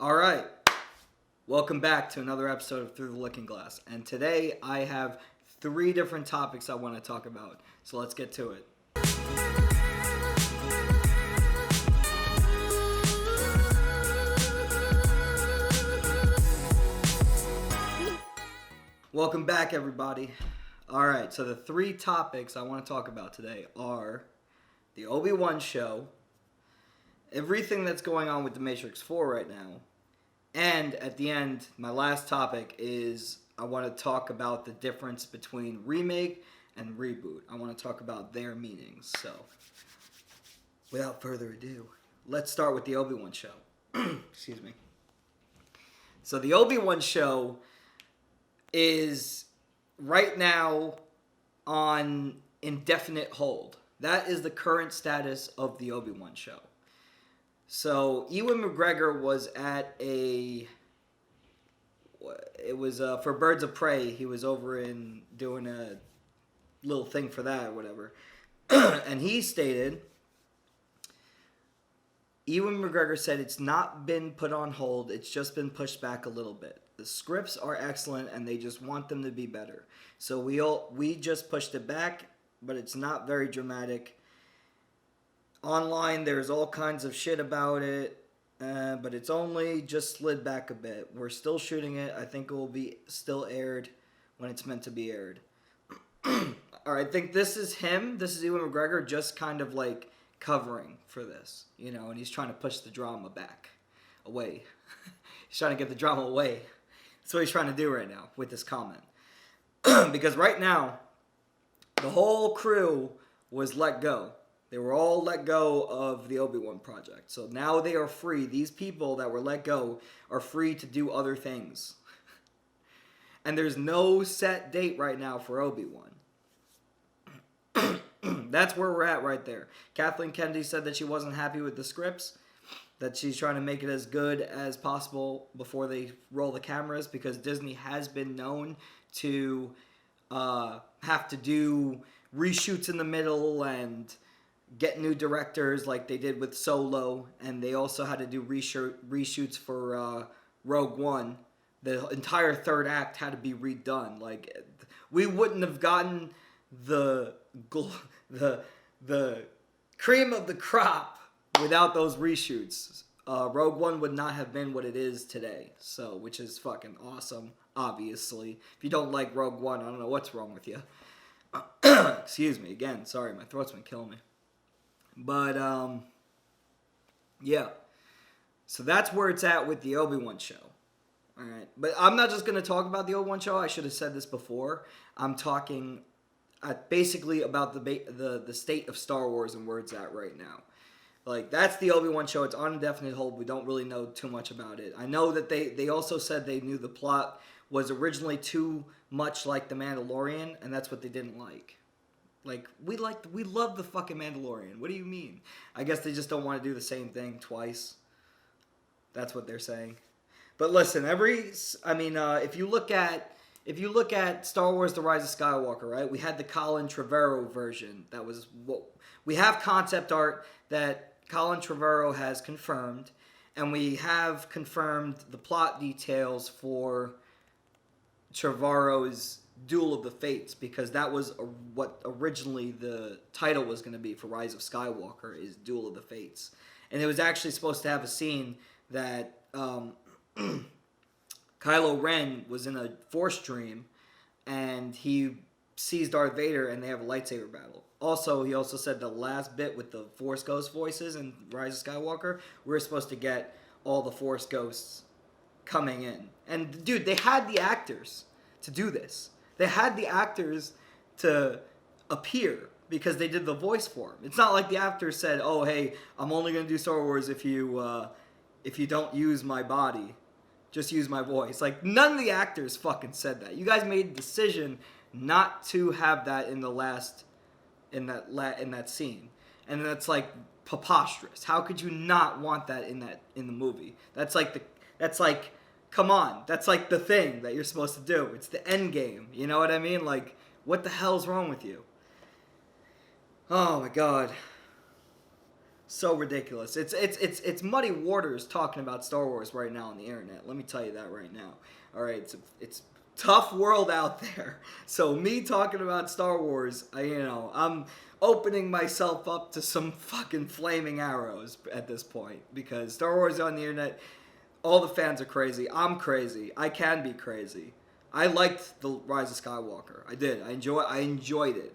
All right, welcome back to another episode of Through the Looking Glass. And today I have three different topics I want to talk about. So let's get to it. Welcome back, everybody. All right, so the three topics I want to talk about today are the Obi-Wan show, everything that's going on with The Matrix 4 right now, and at the end, my last topic is I want to talk about the difference between remake and reboot. I want to talk about their meanings. So, without further ado, let's start with the Obi-Wan show. Excuse me. So, the Obi-Wan show is right now on indefinite hold. That is the current status of the Obi-Wan show. So, Ewan McGregor was at it was for Birds of Prey. He was over in doing a little thing for that or whatever. And he stated, Ewan McGregor said it's not been put on hold, it's just been pushed back a little bit. The scripts are excellent and they just want them to be better. So we just pushed it back, but it's not very dramatic. Online, there's all kinds of shit about it, but it's only just slid back a bit. We're still shooting it. I think it will be still aired when it's meant to be aired. Alright, I think this is him. This is Ewan McGregor just kind of like covering for this, and he's trying to push the drama back, away. He's trying to get the drama away. That's what he's trying to do right now with this comment. Because right now, the whole crew was let go. They were all let go of the Obi-Wan project. So now they are free. These people that were let go are free to do other things. And there's no set date right now for Obi-Wan. That's where we're at right there. Kathleen Kennedy said that she wasn't happy with the scripts, that she's trying to make it as good as possible before they roll the cameras, because Disney has been known to have to do reshoots in the middle and get new directors like they did with Solo, and they also had to do reshoots for Rogue One. The entire third act had to be redone. Like, we wouldn't have gotten the cream of the crop without those reshoots. Rogue One would not have been what it is today, so which is fucking awesome. Obviously, if you don't like Rogue One, I don't know what's wrong with you. Excuse me again. Sorry, my throat's been killing me. But, yeah. So that's where it's at with the Obi-Wan show. Alright. But I'm not just going to talk about the Obi-Wan show. I should have said this before. I'm talking basically about the state of Star Wars and where it's at right now. Like, that's the Obi-Wan show. It's on indefinite hold. We don't really know too much about it. I know that they also said they knew the plot was originally too much like The Mandalorian, and that's what they didn't like. Like, we love the fucking Mandalorian. What do you mean? I guess they just don't want to do the same thing twice. That's what they're saying. But listen, if you look at Star Wars: The Rise of Skywalker, right? We had the Colin Trevorrow version. That was what we have, concept art that Colin Trevorrow has confirmed, and we have confirmed the plot details for Trevorrow's Duel of the Fates, because that was what originally the title was going to be for Rise of Skywalker, is Duel of the Fates. And it was actually supposed to have a scene that Kylo Ren was in a Force dream, and he sees Darth Vader, and they have a lightsaber battle. Also, he also said the last bit with the Force Ghost voices in Rise of Skywalker, we're supposed to get all the Force Ghosts coming in. And, dude, they had the actors to do this. They had the actors to appear because they did the voice for them. It's not like the actors said, "Oh, hey, I'm only going to do Star Wars if you don't use my body, just use my voice." Like, none of the actors fucking said that. You guys made the decision not to have that in that scene, and that's like preposterous. How could you not want that in the movie? That's like. Come on, that's like the thing that you're supposed to do. It's the end game. You know what I mean? Like, what the hell's wrong with you? Oh my god. So ridiculous. It's muddy waters talking about Star Wars right now on the internet. Let me tell you that right now. All right, it's tough world out there. So me talking about Star Wars, I'm opening myself up to some fucking flaming arrows at this point because Star Wars on the internet, all the fans are crazy. I'm crazy. I can be crazy. I liked the Rise of Skywalker. I did. I enjoyed it.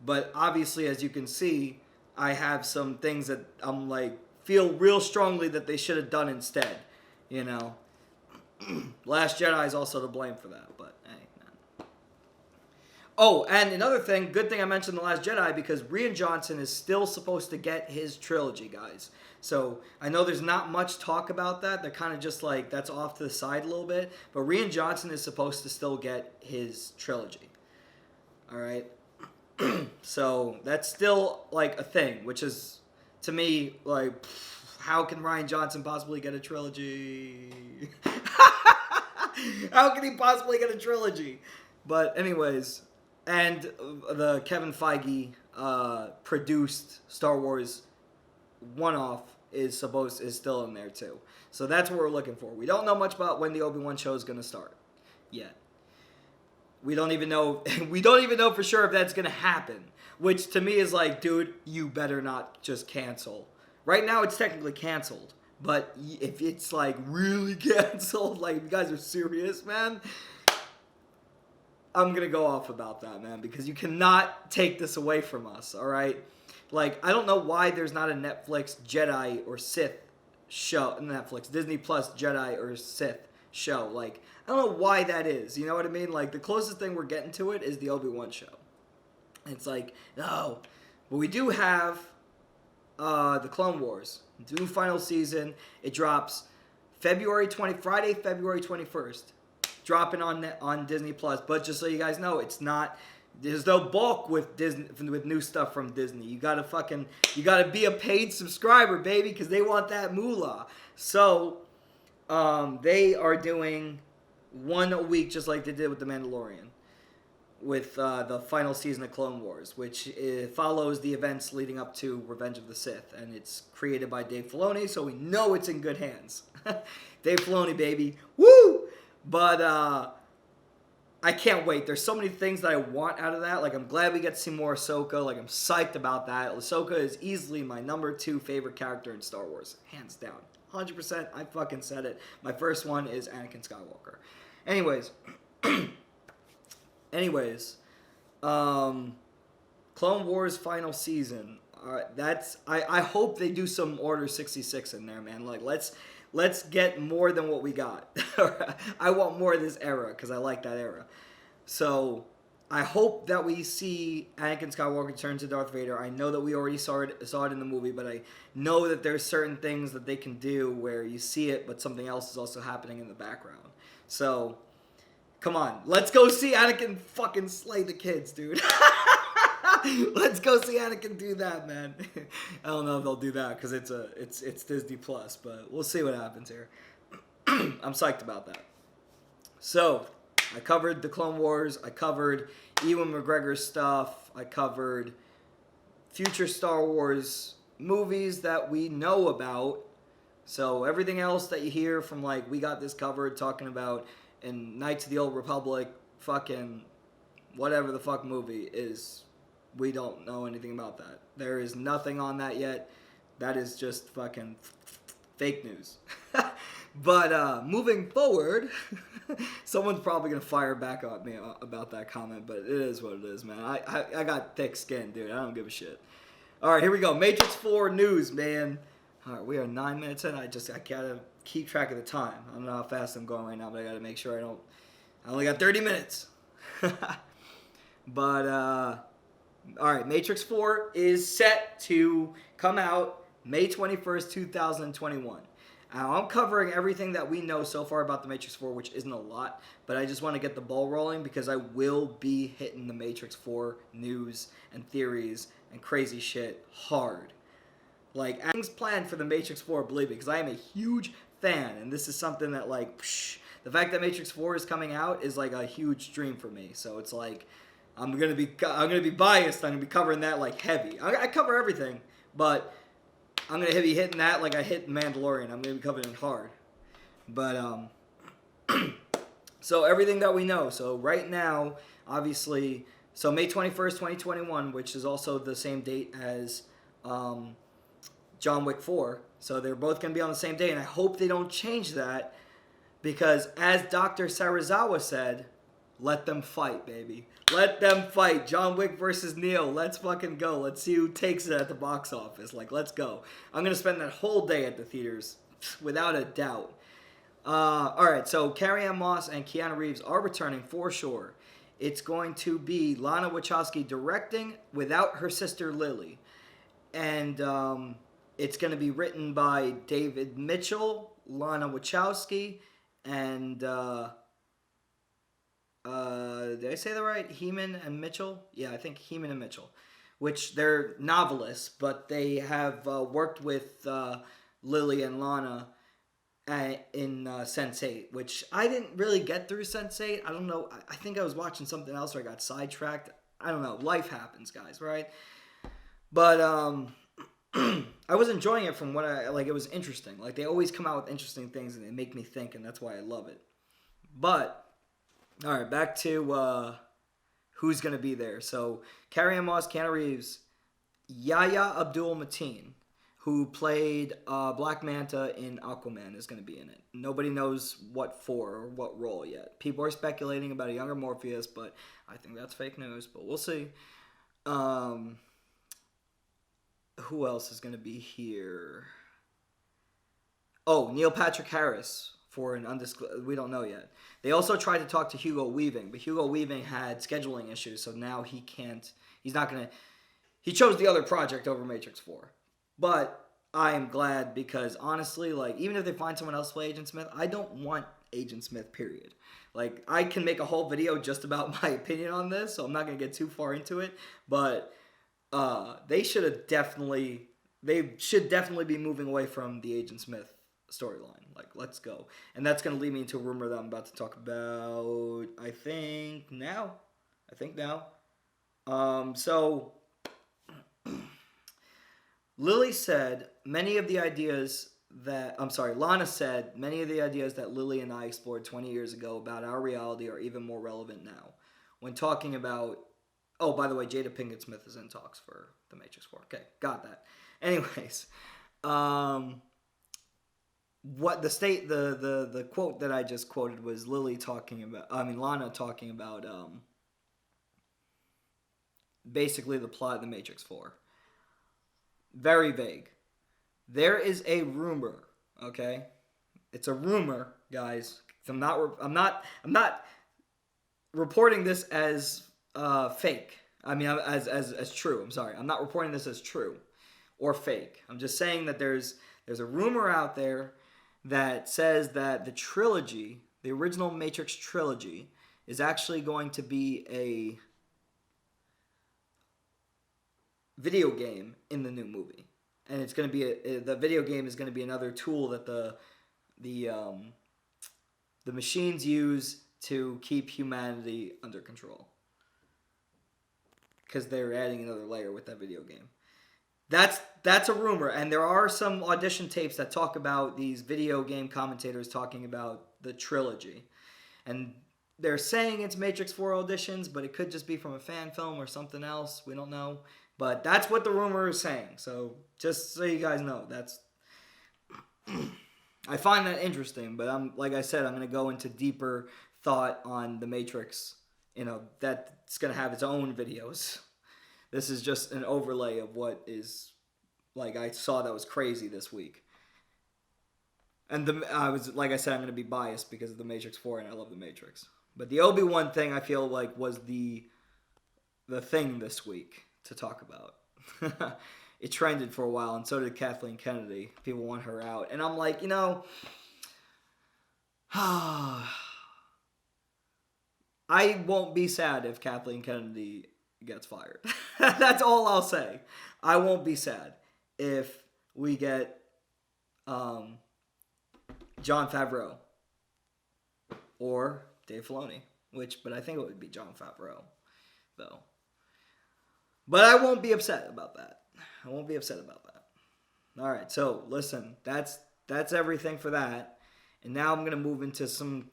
But obviously, as you can see, I have some things that I'm like feel real strongly that they should have done instead. You know, Last Jedi is also to blame for that. But hey, man. Oh, and another thing, good thing I mentioned The Last Jedi because Rian Johnson is still supposed to get his trilogy, guys. So I know there's not much talk about that. They're kind of just like that's off to the side a little bit. But Rian Johnson is supposed to still get his trilogy. All right. So that's still like a thing, which is to me like, how can Rian Johnson possibly get a trilogy? How can he possibly get a trilogy? But anyways, and the Kevin Feige produced Star Wars one-off is still in there too. So that's what we're looking for. We don't know much about when the Obi-Wan show is going to start yet. We don't even know for sure if that's going to happen, which to me is like, dude, you better not just cancel. Right now it's technically canceled, but if it's like really canceled, like you guys are serious, man, I'm going to go off about that, man, because you cannot take this away from us, all right? Like, I don't know why there's not a Netflix Jedi or Sith show, Disney Plus Jedi or Sith show. Like, I don't know why that is. You know what I mean? Like, the closest thing we're getting to it is the Obi-Wan show. It's like, no. But we do have the Clone Wars. New final season. It drops Friday, February 21st. Dropping on Disney Plus. But just so you guys know, it's not... There's no bulk with Disney with new stuff from Disney. You gotta be a paid subscriber, baby, because they want that moolah. So they are doing one a week, just like they did with The Mandalorian, with the final season of Clone Wars, which follows the events leading up to Revenge of the Sith, and it's created by Dave Filoni, so we know it's in good hands. Dave Filoni, baby, woo! But I can't wait. There's so many things that I want out of that. Like, I'm glad we get to see more Ahsoka. Like, I'm psyched about that. Ahsoka is easily my number 2 favorite character in Star Wars. Hands down. 100%. I fucking said it. My first one is Anakin Skywalker. Anyways. Clone Wars final season. I hope they do some Order 66 in there, man. Like, let's get more than what we got. I want more of this era because I like that era. So I hope that we see Anakin Skywalker turn to Darth Vader. I know that we already saw it in the movie, but I know that there's certain things that they can do where you see it, but something else is also happening in the background. So, come on. Let's go see Anakin fucking slay the kids, dude. Let's go see Anakin do that, man. I don't know if they'll do that because it's Disney Plus, but we'll see what happens here. I'm psyched about that. So, I covered the Clone Wars. I covered Ewan McGregor's stuff. I covered future Star Wars movies that we know about. So, everything else that you hear from, like, we got this covered, talking about in Knights of the Old Republic, fucking whatever the fuck movie is... We don't know anything about that. There is nothing on that yet. That is just fucking fake news. But moving forward, someone's probably going to fire back at me about that comment, but it is what it is, man. I got thick skin, dude. I don't give a shit. All right, here we go. Matrix 4 news, man. All right, we are 9 minutes in. I gotta keep track of the time. I don't know how fast I'm going right now, but I gotta make sure I only got 30 minutes. But, all right, Matrix 4 is set to come out May 21st, 2021. I'm covering everything that we know so far about The Matrix 4, which isn't a lot, but I just want to get the ball rolling because I will be hitting The Matrix 4 news and theories and crazy shit hard. Like, everything's planned for The Matrix 4, believe me, because I am a huge fan, and this is something that, like, the fact that Matrix 4 is coming out is, like, a huge dream for me, so it's like... I'm gonna be biased. I'm gonna be covering that like heavy. I cover everything, but I'm gonna be hitting that like I hit Mandalorian. I'm gonna be coming in hard. But so everything that we know. So right now, obviously, so May 21st, 2021, which is also the same date as John Wick 4. So they're both going to be on the same day, and I hope they don't change that because, as Dr. Sarazawa said, let them fight, baby. Let them fight. John Wick versus Neo. Let's fucking go. Let's see who takes it at the box office. Like, let's go. I'm going to spend that whole day at the theaters, without a doubt. Alright, so Carrie-Anne Moss and Keanu Reeves are returning for sure. It's going to be Lana Wachowski directing without her sister Lily. And it's going to be written by David Mitchell, Lana Wachowski, and did I say that right? Heeman and Mitchell? Yeah, I think Heeman and Mitchell. Which they're novelists, but they have worked with Lily and Lana in Sense8, which I didn't really get through Sense8. I don't know. I think I was watching something else or I got sidetracked. I don't know. Life happens, guys, right? But I was enjoying it from what it was interesting. Like, they always come out with interesting things and they make me think, and that's why I love it. But, all right, back to who's going to be there. So, Carrie-Anne Moss, Keanu Reeves, Yahya Abdul-Mateen, who played Black Manta in Aquaman, is going to be in it. Nobody knows what for or what role yet. People are speculating about a younger Morpheus, but I think that's fake news, but we'll see. Who else is going to be here? Oh, Neil Patrick Harris for an undisclosed... We don't know yet. They also tried to talk to Hugo Weaving, but Hugo Weaving had scheduling issues, so now he can't... He's not going to... He chose the other project over Matrix 4. But I am glad because, honestly, like, even if they find someone else to play Agent Smith, I don't want Agent Smith, period. Like, I can make a whole video just about my opinion on this, so I'm not going to get too far into it, but... they should definitely be moving away from the Agent Smith storyline. Like, let's go. And that's going to lead me into a rumor that I'm about to talk about, I think now. So, Lana said many of the ideas that Lily and I explored 20 years ago about our reality are even more relevant now. When talking about... Oh, by the way, Jada Pinkett Smith is in talks for The Matrix 4. Okay, got that. Anyways, what the quote that I just quoted was Lana talking about basically the plot of The Matrix 4. Very vague. There is a rumor, okay? It's a rumor, guys. I'm not reporting this as fake. I mean, as true. I'm sorry. I'm not reporting this as true or fake. I'm just saying that there's a rumor out there that says that the trilogy, the original Matrix trilogy, is actually going to be a video game in the new movie, and it's going to be the video game is going to be another tool that the machines use to keep humanity under control. Because they're adding another layer with that video game. That's a rumor, and there are some audition tapes that talk about these video game commentators talking about the trilogy. And they're saying it's Matrix 4 auditions, but it could just be from a fan film or something else. We don't know. But that's what the rumor is saying. So just so you guys know, that's... I find that interesting, but like I said, I'm going to go into deeper thought on the Matrix. That's going to have its own videos. This is just an overlay of what is, like, I saw that was crazy this week. And like I said, I'm going to be biased because of The Matrix 4, and I love The Matrix. But the Obi-Wan thing, I feel like, was the thing this week to talk about. It trended for a while, and so did Kathleen Kennedy. People want her out. And I'm like, I won't be sad if Kathleen Kennedy gets fired. That's all I'll say. I won't be sad if we get Jon Favreau or Dave Filoni, but I think it would be Jon Favreau, though. But I won't be upset about that. All right. So listen, that's everything for that. And now I'm gonna move into some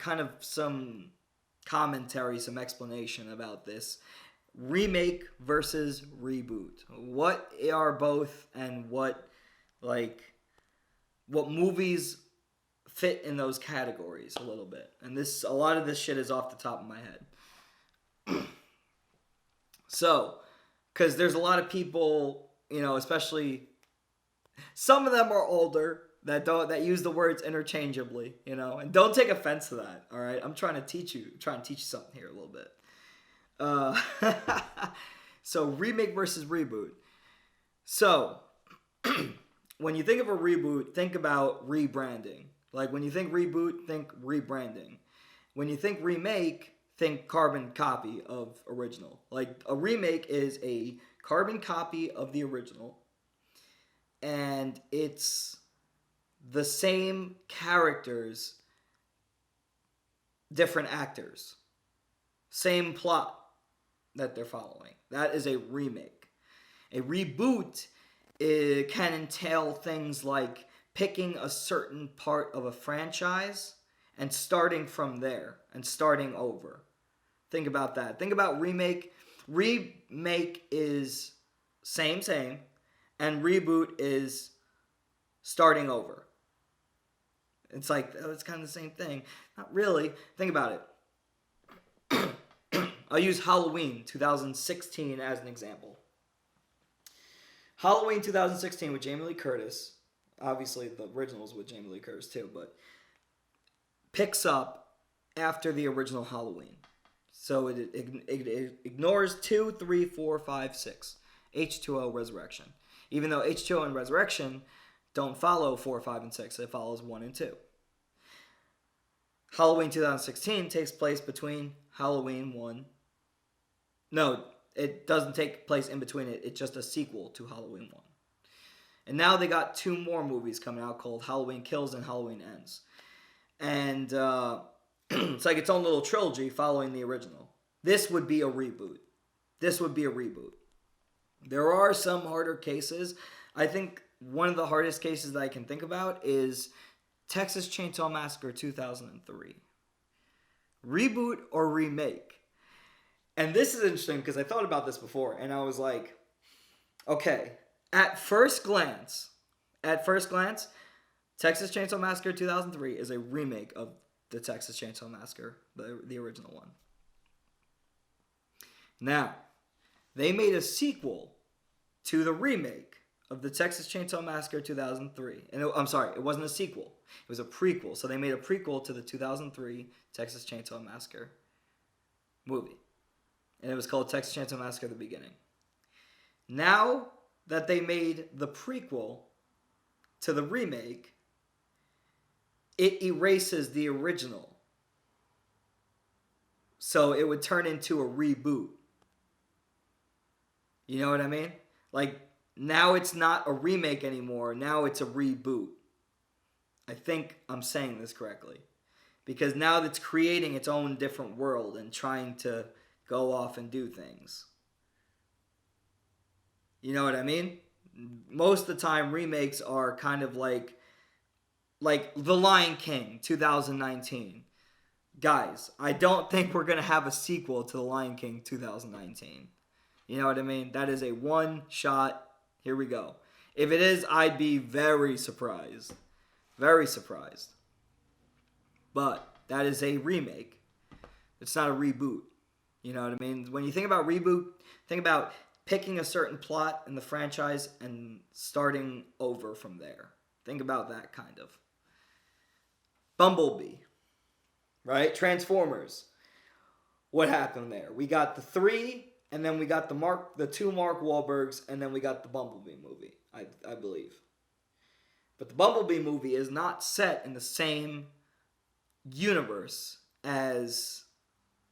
commentary, some explanation about this remake versus reboot. What are both, and like what movies fit in those categories a little bit. And a lot of this shit is off the top of my head. So, because there's a lot of people, especially some of them are older that use the words interchangeably, and don't take offense to that. All right, I'm trying to teach you something here a little bit. So remake versus reboot. So when you think of a reboot, think about rebranding. Like when you think reboot, think rebranding. When you think remake, think carbon copy of original. Like a remake is a carbon copy of the original, and it's the same characters, different actors, same plot that they're following. That is a remake. A reboot, it can entail things like picking a certain part of a franchise and starting from there and starting over. Think about that. Think about remake. Remake is same, and reboot is starting over. It's like, it's kind of the same thing. Not really. Think about it. I'll use Halloween 2016 as an example. Halloween 2016 with Jamie Lee Curtis. Obviously, the original's with Jamie Lee Curtis too, but picks up after the original Halloween. So it ignores 2, 3, 4, 5, 6. H2O Resurrection. Even though H2O and Resurrection don't follow 4, 5, and 6. It follows 1 and 2. Halloween 2016 takes place between Halloween 1. No, it doesn't take place in between it. It's just a sequel to Halloween 1. And now they got 2 more movies coming out called Halloween Kills and Halloween Ends. And it's like its own little trilogy following the original. This would be a reboot. There are some harder cases. I think one of the hardest cases that I can think about is Texas Chainsaw Massacre 2003. Reboot or remake? And this is interesting because I thought about this before and I was like, okay, at first glance, Texas Chainsaw Massacre 2003 is a remake of the Texas Chainsaw Massacre, the original one. Now, they made a sequel to the remake of the Texas Chainsaw Massacre 2003. And I'm sorry, it wasn't a sequel. It was a prequel. So they made a prequel to the 2003 Texas Chainsaw Massacre movie. And it was called Texas Chainsaw Massacre: The Beginning. Now that they made the prequel to the remake, it erases the original. So it would turn into a reboot. You know what I mean? Like, now it's not a remake anymore. Now it's a reboot. I think I'm saying this correctly. Because now it's creating its own different world and trying to go off and do things. You know what I mean? Most of the time, remakes are kind of like The Lion King 2019. Guys, I don't think we're going to have a sequel to The Lion King 2019. You know what I mean? That is a one shot. Here we go. If it is, I'd be very surprised. Very surprised. But that is a remake. It's not a reboot. You know what I mean? When you think about reboot, think about picking a certain plot in the franchise and starting over from there. Think about that kind of. Bumblebee. Right? Transformers. What happened there? We got the 3, and then we got the 2 Mark Wahlbergs, and then we got the Bumblebee movie, I believe. But the Bumblebee movie is not set in the same universe as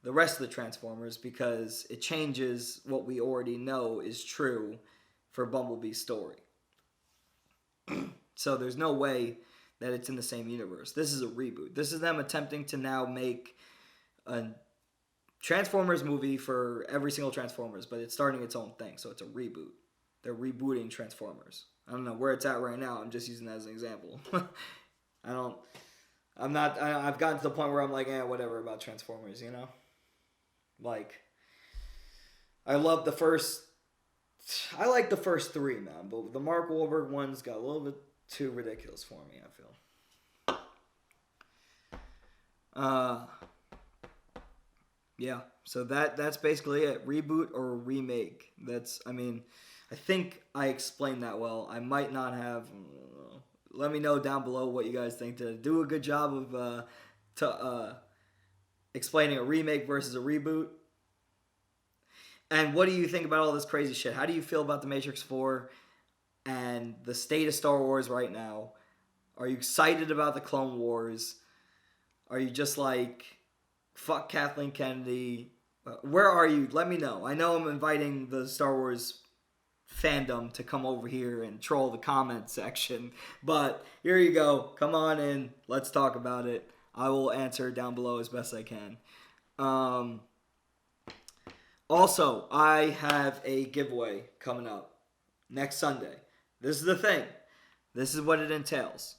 the rest of the Transformers because it changes what we already know is true for Bumblebee's story. So there's no way that it's in the same universe. This is a reboot. This is them attempting to now make a Transformers movie for every single Transformers, but it's starting its own thing, so it's a reboot. They're rebooting Transformers. I don't know where it's at right now. I'm just using that as an example. I've gotten to the point where I'm like, whatever about Transformers, you know? Like, I like the first three, man. But the Mark Wahlberg ones got a little bit too ridiculous for me, I feel. Yeah, so that's basically it. Reboot or remake. I think I explained that well. I might not have. Let me know down below what you guys think. Did I do a good job of explaining a remake versus a reboot? And what do you think about all this crazy shit? How do you feel about The Matrix 4 and the state of Star Wars right now? Are you excited about the Clone Wars? Are you just like, fuck Kathleen Kennedy? Where are you? Let me know. I know I'm inviting the Star Wars fandom to come over here and troll the comment section, but here you go. Come on in. Let's talk about it. I will answer down below as best I can. Also, I have a giveaway coming up next Sunday. This is the thing. This is what it entails.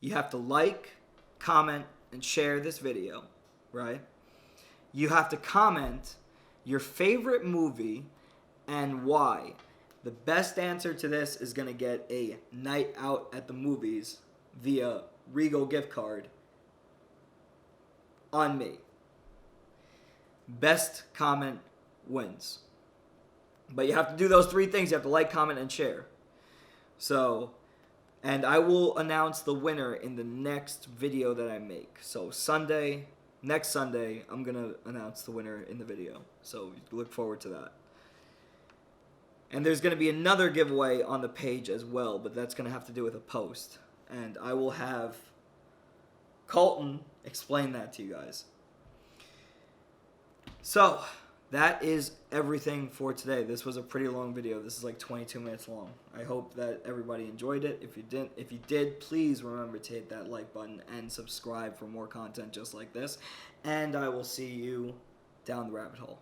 You have to like, comment, and share this video, right? You have to comment your favorite movie and why. The best answer to this is going to get a night out at the movies via Regal gift card on me. Best comment wins. But you have to do those three things. You have to like, comment, and share. So, and I will announce the winner in the next video that I make. So next Sunday, I'm going to announce the winner in the video. So look forward to that. And there's going to be another giveaway on the page as well, but that's going to have to do with a post. And I will have Colton explain that to you guys. So, that is everything for today. This was a pretty long video. This is like 22 minutes long. I hope that everybody enjoyed it. If you did, please remember to hit that like button and subscribe for more content just like this. And I will see you down the rabbit hole.